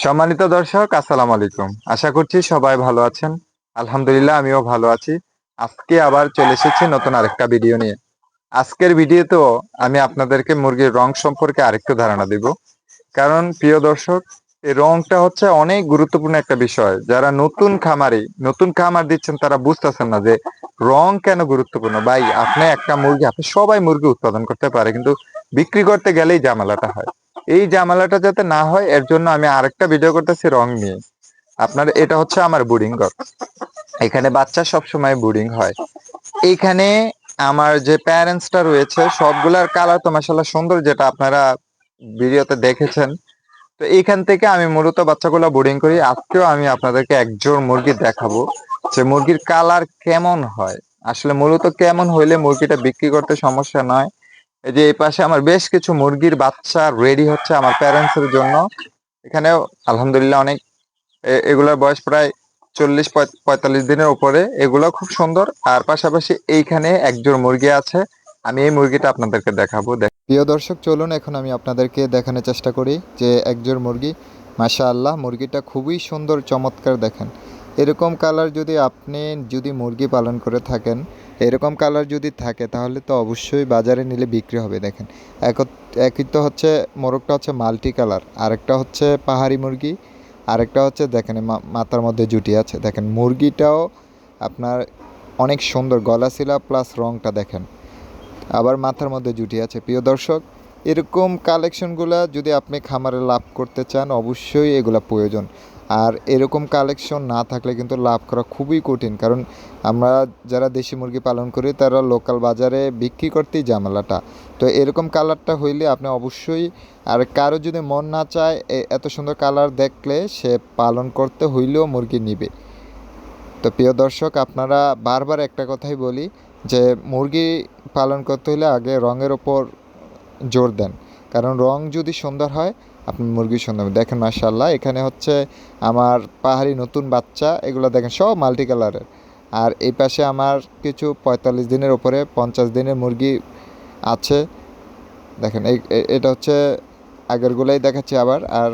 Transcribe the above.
সম্মানিত দর্শক, আসসালামু আলাইকুম। আশা করছি সবাই ভালো আছেন। আলহামদুলিল্লাহ, আমিও ভালো আছি। আজকে আবার চলে এসেছি নতুন আরেকটা ভিডিও নিয়ে। আজকের ভিডিওতেও আমি আপনাদেরকে মুরগির রং সম্পর্কে আরেকটু ধারণা দিব। কারণ প্রিয় দর্শক, এই রংটা হচ্ছে অনেক গুরুত্বপূর্ণ একটা বিষয়। যারা নতুন খামার দিচ্ছেন, তারা বুঝতেছেন না যে রং কেন গুরুত্বপূর্ণ। ভাই, আপনি সবাই মুরগি উৎপাদন করতে পারে, কিন্তু বিক্রি করতে গেলেই ঝামেলাটা হয়। এই ঝামেলাটা যাতে না হয়, এর জন্য আমি আরেকটা ভিডিও করতেছি রং নিয়ে। এটা হচ্ছে আমার ব্রুডিং ঘর। এখানে বাচ্চা সব সময় ব্রুডিং হয়। এইখানে আমার যে প্যারেন্টসটা রয়েছে, সবগুলার কালার তো মাশাআল্লাহ সুন্দর, যেটা আপনারা ভিডিওতে দেখেছেন। তো এইখান থেকে আমি মূলত বাচ্চাগুলো বোর্ডিং করি। আজকেও আমি আপনাদেরকে একজোড় মুরগি দেখাবো, যে মুরগির কালার কেমন হয়। আসলে মূলত কেমন হইলে মুরগিটা বিক্রি করতে সমস্যা নয়। এই যে এই পাশে আমার বেশ কিছু মুরগির বাচ্চা রেডি হচ্ছে আমার প্যারেন্টস এর জন্য। এখানেও আলহামদুলিল্লাহ অনেক এগুলোর বয়স প্রায় 40-45 দিনের উপরে। এগুলো খুব সুন্দর। আর পাশাপাশি এইখানে একজোড় মুরগি আছে, আমি এই মুরগিটা আপনাদেরকে দেখাবো। প্রিয় দর্শক, চলুন এখন আমি আপনাদেরকে দেখানোর চেষ্টা করি যে একজোড় মুরগি। মাশাআল্লাহ, মুরগিটা খুবই সুন্দর, চমৎকার। দেখেন, এরকম কালার যদি মুরগি পালন করে থাকেন, এরকম কালার যদি থাকে, তাহলে তো অবশ্যই বাজারে নিলে বিক্রি হবে। দেখেন, একই তো হচ্ছে, মোরগটা হচ্ছে মাল্টি কালার, আরেকটা হচ্ছে পাহাড়ি মুরগি, আরেকটা হচ্ছে দেখেন মাথার মধ্যে জুটি আছে। দেখেন মুরগিটাও আপনার অনেক সুন্দর, গলাশিলা প্লাস রংটা দেখেন, আবার মাথার মধ্যে জুটি আছে। প্রিয় দর্শক, এরকম কালেকশনগুলো যদি আপনি খামারে লাভ করতে চান, অবশ্যই এগুলা প্রয়োজন। আর এরকম কালেকশন না থাকলে কিন্তু লাভ করা খুবই কঠিন। কারণ আমরা যারা দেশি মুরগি পালন করি, তারা লোকাল বাজারে বিক্রি করতেই ঝামেলাটা। তো এরকম কালারটা হইলে আপনি অবশ্যই, আর কারো যদি মন না চায় এত সুন্দর কালার দেখলে, সে পালন করতে হইলেও মুরগি নিবে। তো প্রিয় দর্শক, আপনারা বারবার একটা কথাই বলি যে মুরগি পালন করতে হলে আগে রঙের ওপর জোর দেন। কারণ রং যদি সুন্দর হয়, আপনি মুরগি সুন্দর হবে। দেখেন মাশাআল্লাহ, এখানে হচ্ছে আমার পাহাড়ি নতুন বাচ্চা, এগুলো দেখেন সব মাল্টি কালারের। আর এই পাশে আমার কিছু 45 দিনের ওপরে 50 দিনের মুরগি আছে। দেখেন এটা হচ্ছে আগেরগুলাই দেখাচ্ছি আবার। আর